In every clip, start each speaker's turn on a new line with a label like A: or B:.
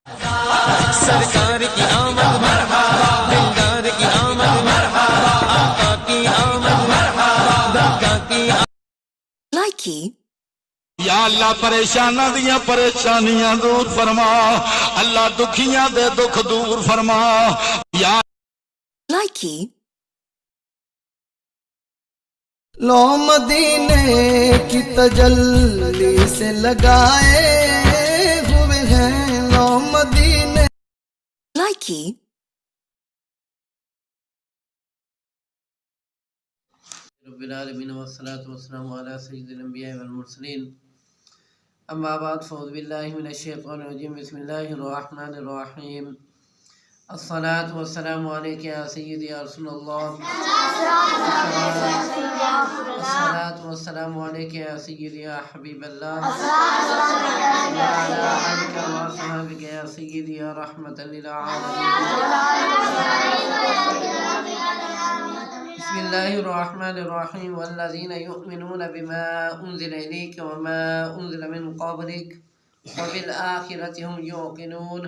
A: سرکار کی آمد مرحبا، دلدار کی آمد مرحبا، آقا کی آمد مرحبا، داتا کی
B: Likey.
C: یا اللہ پریشاناں دیاں پریشانیاں دور فرما، اللہ دکھیاں دے دکھ دور فرما یا
B: Likey.
D: لو مدینے کی تجلی سے لگائے ہوئے ہیں، لو مدینے
B: Likey.
E: رب العالمین والصلاة والسلام علی سید الانبیاء والمرسلین، اما بعد فاعوذ باللہ من الشیطان الرجیم، بسم اللہ الرحمن الرحیم، الصلاة والسلام علیک یا سیدی یا رسول اللہ، الصلاة والسلام علیک یا سیدی یا حبیب اللہ، وعلی آلک وصحبک یا سیدی یا رحمت للعالمین۔ بسم اللہ الرحمن الرحیم، والذین یؤمنون بما انزل الیک وما انزل من قبلک وبالآخرۃ هم یوقنون،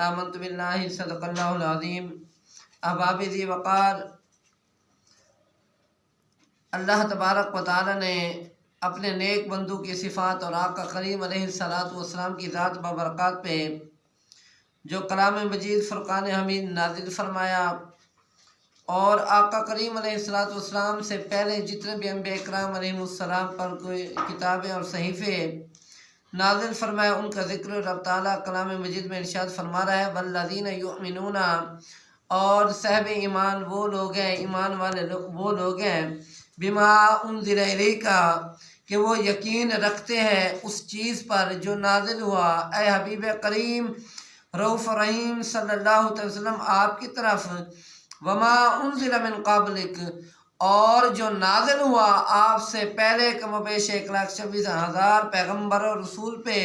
E: آمنت باللہ صدق اللہ العظیم۔ احباب ذی وقار، اللہ تبارک و تعالی نے اپنے نیک بندوں کی صفات اور آقا کریم علیہ السلام کی ذات ببرکات پہ جو کلام مجید فرقان حمید نازل فرمایا، اور آقا کریم علیہ السلام سے پہلے جتنے بھی انبیاء اکرام علیہ السلام پر کوئی کتابیں اور صحیفے نازل فرمایا، ان کا ذکر رب تعالیٰ کلام مجید میں ارشاد فرما رہا ہے، والذین یؤمنون، اور صاحب ایمان وہ لوگ ہیں، ایمان والے وہ لوگ ہیں، بما انزل الیک، کہ وہ یقین رکھتے ہیں اس چیز پر جو نازل ہوا اے حبیب کریم رؤوف رحیم صلی اللہ علیہ وسلم آپ کی طرف، وما انزل من قبلک، اور جو نازل ہوا آپ سے پہلے کم و بیش 1,26,000 پیغمبر اور رسول پہ،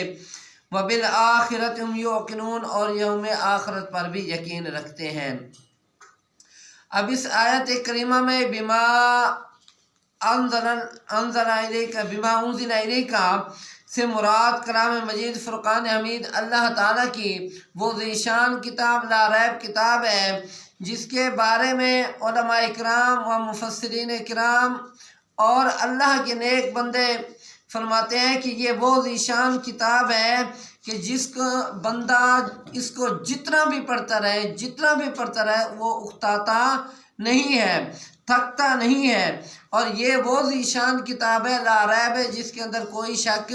E: وبالآخرۃ هم یوقنون، اور یوم آخرت پر بھی یقین رکھتے ہیں۔ اب اس آیت کریمہ میں بما انزل الیک، بما انزل الیک سے مراد کلام مجید فرقان حمید اللہ تعالیٰ کی وہ ذیشان کتاب لا ریب کتاب ہے، جس کے بارے میں علماء اکرام و مفسرین اکرام اور اللہ کے نیک بندے فرماتے ہیں کہ یہ وہ ذیشان کتاب ہے کہ جس کو بندہ اس کو جتنا بھی پڑھتا رہے وہ اکتاتا نہیں ہے، تھکتا نہیں ہے، اور یہ وہ ذیشان کتاب ہے لا ریب ہے، جس کے اندر کوئی شک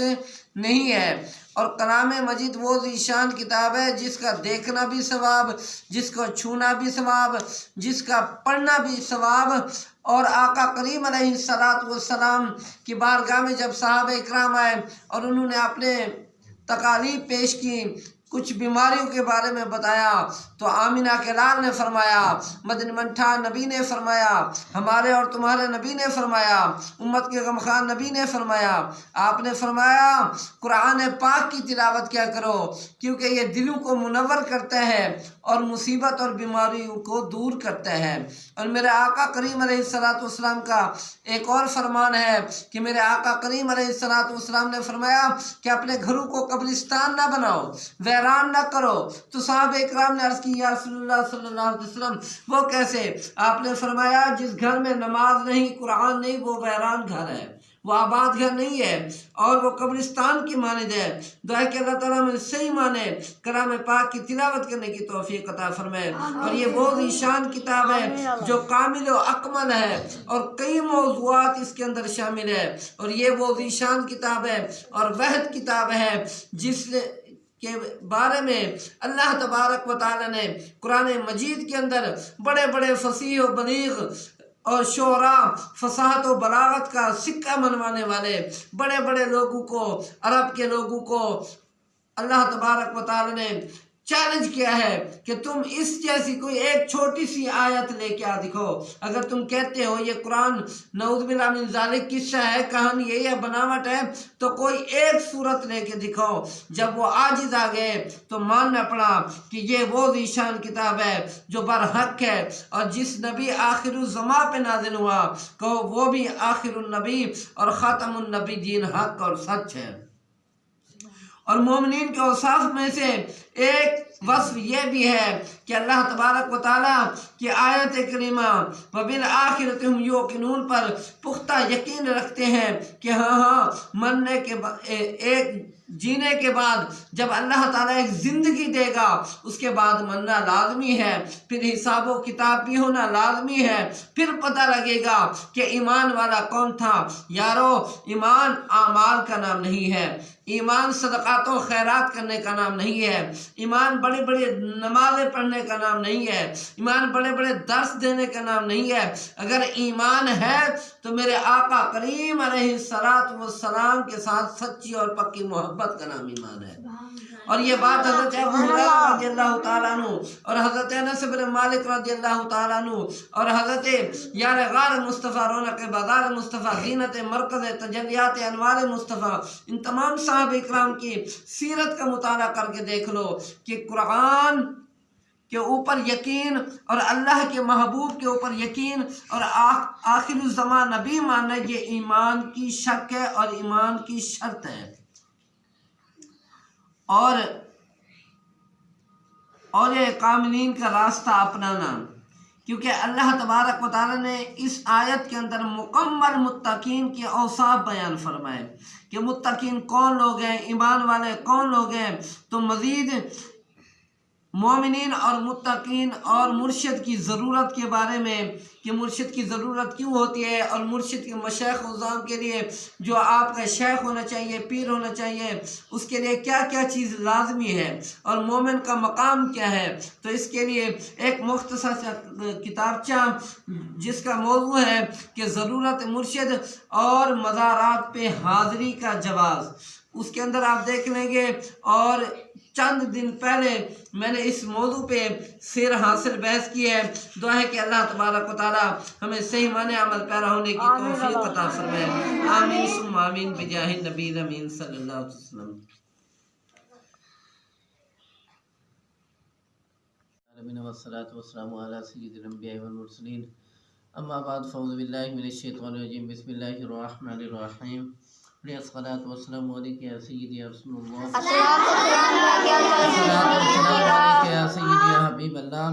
E: نہیں ہے، اور کلام مجید وہ ذیشان کتاب ہے جس کا دیکھنا بھی ثواب، جس کو چھونا بھی ثواب، جس کا پڑھنا بھی ثواب۔ اور آقا کریم علیہ السلام کی بارگاہ میں جب صحابہ اکرام آئے اور انہوں نے اپنے تکالیف پیش کی، کچھ بیماریوں کے بارے میں بتایا، تو آمینہ کے لال نے فرمایا، مدنی منٹھا نبی نے فرمایا، ہمارے اور تمہارے نبی نے فرمایا، امت کے غمخوار نبی نے فرمایا، آپ نے فرمایا قرآن پاک کی تلاوت کیا کرو، کیونکہ یہ دلوں کو منور کرتا ہے اور مصیبت اور بیماریوں کو دور کرتا ہے۔ اور میرے آقا کریم علیہ السلام کا ایک اور فرمان ہے کہ میرے آقا کریم علیہ السلام نے فرمایا کہ اپنے گھروں کو قبرستان نہ بناؤ، ویران نہ کرو۔ تو صحابہ اکرام نے عرض کی یا رسول اللہ صلی اللہ علیہ وسلم وہ کیسے؟ آپ نے فرمایا جس گھر میں نماز نہیں، قرآن نہیں، وہ ویران گھر ہے، وہ آباد گھر نہیں ہے، اور وہ قبرستان کی مانند ہے۔ دعا ہے کہ اللہ تعالیٰ میں صحیح مانے کلام پاک کی تلاوت کرنے کی توفیق عطا فرمائے۔ اور یہ وہ ذیشان کتاب ہے جو کامل و اکمل ہے، اور کئی موضوعات اس کے اندر شامل ہے، اور یہ وہ ذیشان کتاب ہے اور وحد کتاب ہے جس کے بارے میں اللہ تبارک و تعالی نے قرآن مجید کے اندر بڑے بڑے فصیح و بلیغ اور شعراء، فصاحت و بلاغت کا سکہ منوانے والے بڑے بڑے لوگوں کو، عرب کے لوگوں کو اللہ تبارک و تعالی نے چیلنج کیا ہے کہ تم اس جیسی کوئی ایک چھوٹی سی آیت لے کے آ دکھو۔ اگر تم کہتے ہو یہ قرآن نعوذ باللہ من ذالک قصہ ہے، کہانی ہے یا بناوٹ ہے، تو کوئی ایک صورت لے کے دکھاؤ۔ جب وہ عاجز آ گئے تو ماننا پڑا کہ یہ وہ ذیشان کتاب ہے جو برحق ہے، اور جس نبی آخر الزماں پہ نازل ہوا کہ وہ بھی آخر النبی اور خاتم النبیین حق اور سچ ہے۔ اور مومنین کے اوصاف میں سے ایک وصف یہ بھی ہے کہ اللہ تبارک و تعالیٰ کی آیت کریمہ وَبِالْآخِرَةِ هُمْ يُوقِنُونَ پر پختہ یقین رکھتے ہیں کہ ہاں مرنے کے ایک جینے کے بعد جب اللہ تعالیٰ ایک زندگی دے گا اس کے بعد مرنا لازمی ہے، پھر حساب و کتاب بھی ہونا لازمی ہے، پھر پتہ لگے گا کہ ایمان والا کون تھا۔ یارو، ایمان اعمال کا نام نہیں ہے، ایمان صدقات و خیرات کرنے کا نام نہیں ہے، ایمان بڑے بڑے نمازیں پڑھنے کا نام نہیں ہے، ایمان بڑے بڑے درس دینے کا نام نہیں ہے۔ اگر ایمان ہے تو میرے آقا کریم علیہ السلام کے ساتھ سچی اور پکی محبت کا نام ایمان ہے۔ اور یہ بات حضرت ابو ہریرہ رضی اللہ تعالیٰ عنہ اور حضرت انس بن مالک رضی اللہ تعالیٰ عنہ اور حضرت یار غار مصطفیٰ، رونق بازار مصطفیٰ، زینت مرکز تجلیات انوار مصطفیٰ، ان تمام صحابہ اکرام کی سیرت کا مطالعہ کر کے دیکھ لو کہ قرآن کے اوپر یقین اور اللہ کے محبوب کے اوپر یقین اور آخر الزمان نبی ماننا یہ ایمان کی شک ہے اور ایمان کی شرط ہے۔ اور یہ کاملین کا راستہ اپنانا، کیونکہ اللہ تبارک و تعالیٰ نے اس آیت کے اندر مکمل متقین کے اوصاف بیان فرمائے کہ متقین کون لوگ ہیں، ایمان والے کون لوگ ہیں۔ تو مزید مومنین اور متقین اور مرشد کی ضرورت کے بارے میں کہ مرشد کی ضرورت کیوں ہوتی ہے اور مرشد کے مشائخ اعظام کے لیے جو آپ کا شیخ ہونا چاہیے، پیر ہونا چاہیے، اس کے لیے کیا کیا چیز لازمی ہے اور مومن کا مقام کیا ہے، تو اس کے لیے ایک مختصر سا کتابچہ جس کا موضوع ہے کہ ضرورت مرشد اور مزارات پہ حاضری کا جواز، اس کے اندر آپ دیکھ لیں گے۔ اور چند دن پہلے میں نے اس موضوع پہ سیر حاصل بحث کی ہے۔ دعا ہے کہ اللہ تبارک و تعالی ہمیں صحیح معنی عمل پیرا ہونے کی توفیق عطا فرمائے، آمین ثم آمین بجاہ النبی الامین صلی اللہ علیہ وسلم۔ والصلاة والسلام على سید الانبیاء والمرسلین، اما بعد فاعوذ باللہ من الشیطان الرجیم، بسم اللہ الرحمن الرحیم۔ الصلاة والسلام علیکہ یا سیدی یا رسول اللہ، الصلاة والسلام علیکہ یا سیدی یا حبیب اللہ،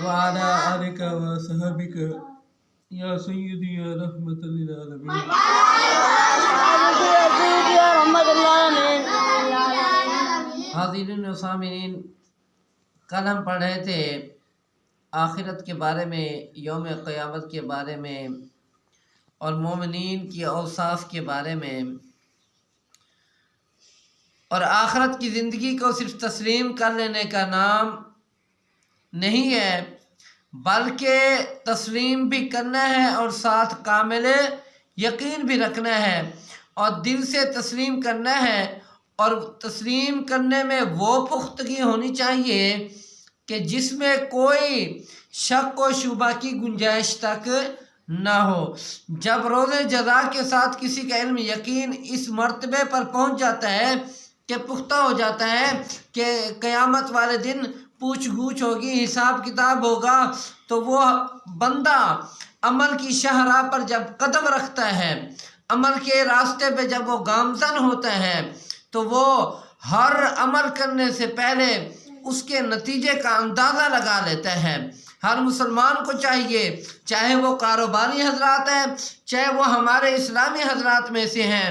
E: وعلی آلک و صحابک یا سیدی یا رحمت للعالمین۔ حاضرین و سامعین، کل ہم پڑھ رہے تھے آخرت کے بارے میں، یوم قیامت کے بارے میں اور مومنین کی اوصاف کے بارے میں، اور آخرت کی زندگی کو صرف تسلیم کر لینے کا نام نہیں ہے بلکہ تسلیم بھی کرنا ہے اور ساتھ کامل یقین بھی رکھنا ہے اور دل سے تسلیم کرنا ہے، اور تسلیم کرنے میں وہ پختگی ہونی چاہیے کہ جس میں کوئی شک و شبہ کی گنجائش تک نہ ہو۔ جب روز جزا کے ساتھ کسی کا علم یقین اس مرتبے پر پہنچ جاتا ہے کہ پختہ ہو جاتا ہے کہ قیامت والے دن پوچھ گچھ ہوگی، حساب کتاب ہوگا، تو وہ بندہ عمل کی شاہراہ پر جب قدم رکھتا ہے، عمل کے راستے پہ جب وہ گامزن ہوتا ہے، تو وہ ہر عمل کرنے سے پہلے اس کے نتیجے کا اندازہ لگا لیتا ہے۔ ہر مسلمان کو چاہیے، چاہے وہ کاروباری حضرات ہیں، چاہے وہ ہمارے اسلامی حضرات میں سے ہیں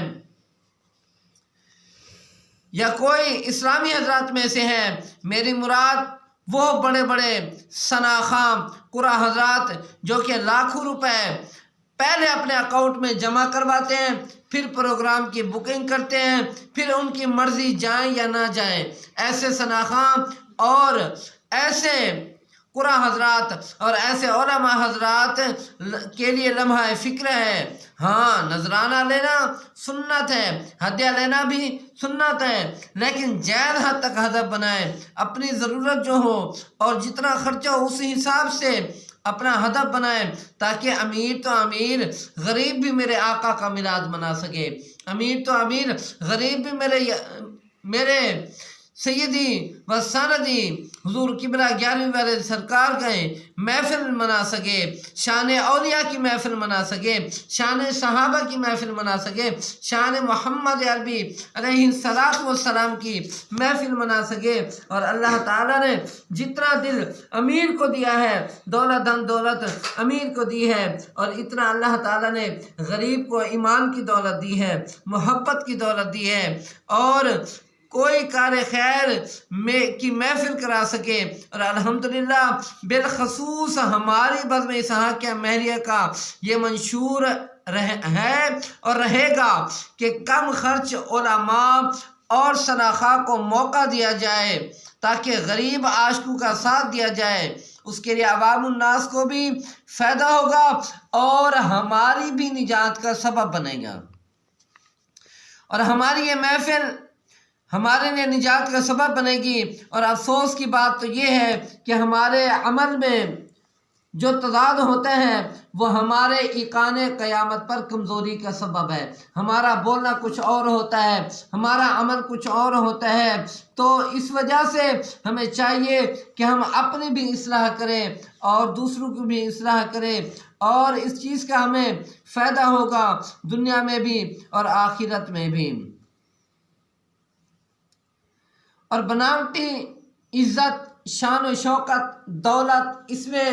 E: یا کوئی اسلامی حضرات میں سے ہیں، میری مراد وہ بڑے بڑے شناخواں قرآن حضرات جو کہ لاکھوں روپے پہلے اپنے اکاؤنٹ میں جمع کرواتے ہیں، پھر پروگرام کی بکنگ کرتے ہیں، پھر ان کی مرضی جائیں یا نہ جائیں، ایسے شناخواں اور ایسے قرآن حضرات اور ایسے علماء حضرات کے لیے لمحہ فکر ہے۔ ہاں، نذرانہ لینا سنت ہے، ہدیہ لینا بھی سنت ہے، لیکن جائز حد تک ہدف بنائے، اپنی ضرورت جو ہو اور جتنا خرچہ ہو اسی حساب سے اپنا ہدف بنائے، تاکہ امیر تو امیر غریب بھی میرے آقا کا میلاد منا سکے، امیر تو امیر غریب بھی میرے سیدی و سندی حضور قبلہ 11ویں والد سرکار کا محفل منا سکے، شان اولیاء کی محفل منا سکے، شان صحابہ کی محفل منا سکے، شان محمد عربی علیہ السلام کی محفل منا سکے۔ اور اللہ تعالیٰ نے جتنا دل امیر کو دیا ہے، دولت دن دولت امیر کو دی ہے، اور اتنا اللہ تعالیٰ نے غریب کو ایمان کی دولت دی ہے، محبت کی دولت دی ہے، اور کوئی کار خیر کی محفل کرا سکے۔ اور الحمدللہ بالخصوص ہماری بزم اسحاقیہ مہریہ کا یہ منشور ہے اور رہے گا کہ کم خرچ علماء اور شناخواہ کو موقع دیا جائے تاکہ غریب عاشقوں کا ساتھ دیا جائے۔ اس کے لیے عوام الناس کو بھی فائدہ ہوگا اور ہماری بھی نجات کا سبب بنے گا، اور ہماری یہ محفل ہمارے لیے نجات کا سبب بنے گی۔ اور افسوس کی بات تو یہ ہے کہ ہمارے عمل میں جو تضاد ہوتے ہیں وہ ہمارے ایقان قیامت پر کمزوری کا سبب ہے۔ ہمارا بولنا کچھ اور ہوتا ہے، ہمارا عمل کچھ اور ہوتا ہے، تو اس وجہ سے ہمیں چاہیے کہ ہم اپنی بھی اصلاح کریں اور دوسروں کی بھی اصلاح کریں، اور اس چیز کا ہمیں فائدہ ہوگا دنیا میں بھی اور آخرت میں بھی۔ اور بناوٹی عزت، شان و شوکت، دولت، اس میں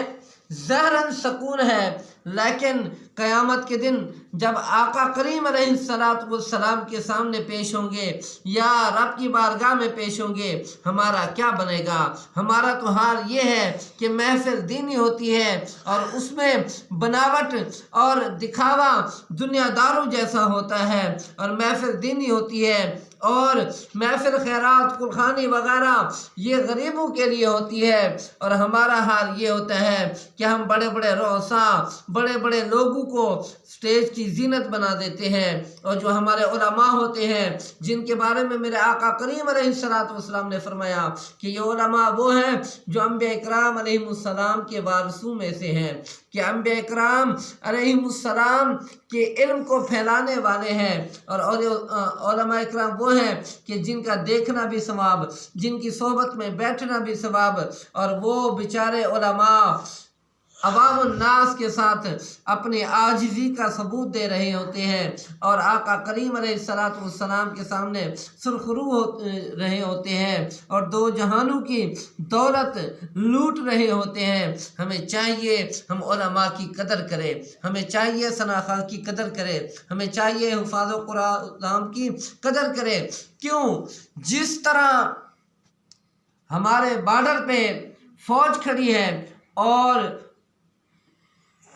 E: ظاہراً سکون ہے، لیکن قیامت کے دن جب آقا کریم علیہ السلام کے سامنے پیش ہوں گے یا رب کی بارگاہ میں پیش ہوں گے، ہمارا کیا بنے گا؟ ہمارا تو حال یہ ہے کہ محفل دینی ہوتی ہے اور اس میں بناوٹ اور دکھاوا دنیا داروں جیسا ہوتا ہے، اور محفل دینی ہوتی ہے، اور محفل خیرات قرخانی وغیرہ یہ غریبوں کے لیے ہوتی ہے، اور ہمارا حال یہ ہوتا ہے کہ ہم بڑے بڑے رؤساء، بڑے بڑے لوگوں کو سٹیج کی زینت بنا دیتے ہیں، اور جو ہمارے علماء ہوتے ہیں جن کے بارے میں میرے آقا کریم علیہ السلام نے فرمایا کہ یہ علماء وہ ہیں جو انبیاء اکرام علیہ السلام کے وارثوں میں سے ہیں، کہ انبیاء اکرام علیہ السلام کے علم کو پھیلانے والے ہیں، اور علماء اکرام وہ ہیں کہ جن کا دیکھنا بھی ثواب، جن کی صحبت میں بیٹھنا بھی ثواب، اور وہ بیچارے علماء عوام الناس کے ساتھ اپنی عاجزی کا ثبوت دے رہے ہوتے ہیں، اور آقا کریم علیہ السلام کے سامنے سرخرو رہے ہوتے ہیں، اور دو جہانوں کی دولت لوٹ رہے ہوتے ہیں۔ ہمیں چاہیے ہم علماء کی قدر کریں، ہمیں چاہیے شناخواہ کی قدر کریں، ہمیں چاہیے حفاظ قرآن کی قدر کریں۔ کیوں؟ جس طرح ہمارے بارڈر پہ فوج کھڑی ہے اور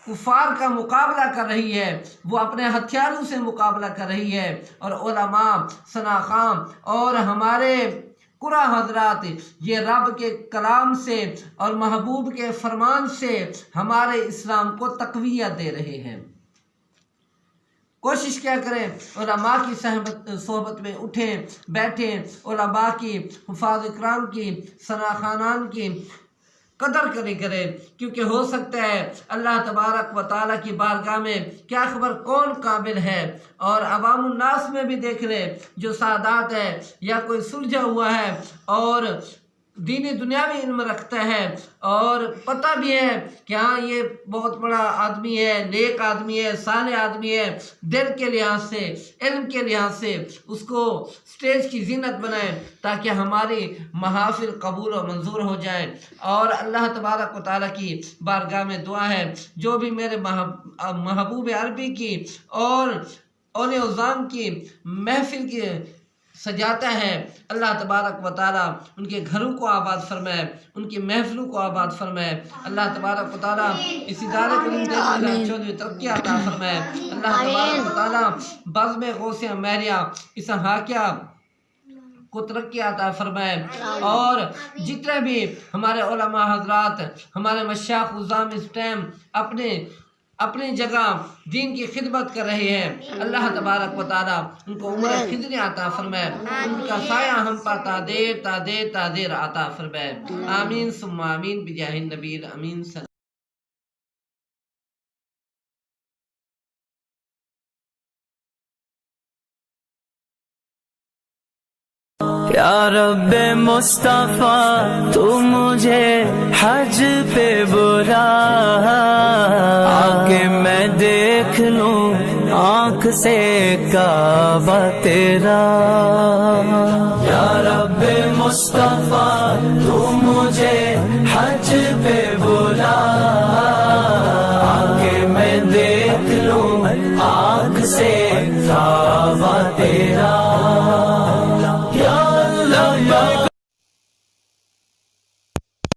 E: کفار کا مقابلہ کر رہی ہے، وہ اپنے ہتھیاروں سے مقابلہ کر رہی ہے، اور علماء، شناخواہ اور ہمارے قرآ حضرات یہ رب کے کلام سے اور محبوب کے فرمان سے ہمارے اسلام کو تقویت دے رہے ہیں۔ کوشش کیا کریں علماء کی صحبت میں اٹھیں بیٹھیں، علماء کی، حفاظ اکرام کی، شناخوانان کی قدر کریں، کیونکہ ہو سکتا ہے اللہ تبارک و تعالیٰ کی بارگاہ میں کیا خبر کون قابل ہے، اور عوام الناس میں بھی دیکھ لیں جو سادات ہے یا کوئی سلجھا ہوا ہے اور دینی دنیاوی علم رکھتا ہے اور پتہ بھی ہے کہ ہاں یہ بہت بڑا آدمی ہے، نیک آدمی ہے، صالح آدمی ہے، دل کے لحاظ سے، علم کے لحاظ سے اس کو سٹیج کی زینت بنائیں تاکہ ہماری محافل قبول و منظور ہو جائیں۔ اور اللہ تبارک و تعالیٰ کی بارگاہ میں دعا ہے جو بھی میرے محبوب عربی کی اور اولیاء اعظام کی محفل کی سجاتا ہے، اللہ تبارک و تعالیٰ ان کے گھروں کو آباد فرمائے، ان کی محفلوں کو آباد فرمائے۔ اللہ تبارک و تعالیٰ اس ادارے کو چودھری ترقی عطا فرمائے۔ اللہ تبارک و تعالیٰ بزم غوثیہ مہریہ اسحاقیہ کو ترقی عطا فرمائے، اور جتنے بھی ہمارے علماء حضرات، ہمارے مشائخ عظام اس ٹائم اپنی جگہ دین کی خدمت کر رہے ہیں، اللہ تبارک و تعالیٰ ان کو عمر خضر عطا فرمائے، ان کا سایہ ہم پر تا دیر عطا فرمائے۔ آمین ثم آمین بجاہ النبی الامین۔
A: یا رب مصطفیٰ تو مجھے حج پہ بلا، آ کے میں دیکھ لوں آنکھ سے کعبہ تیرا۔ یا رب مصطفیٰ تو مجھے حج پہ بلا، آ کے میں دیکھ لوں آنکھ سے کعبہ تیرا۔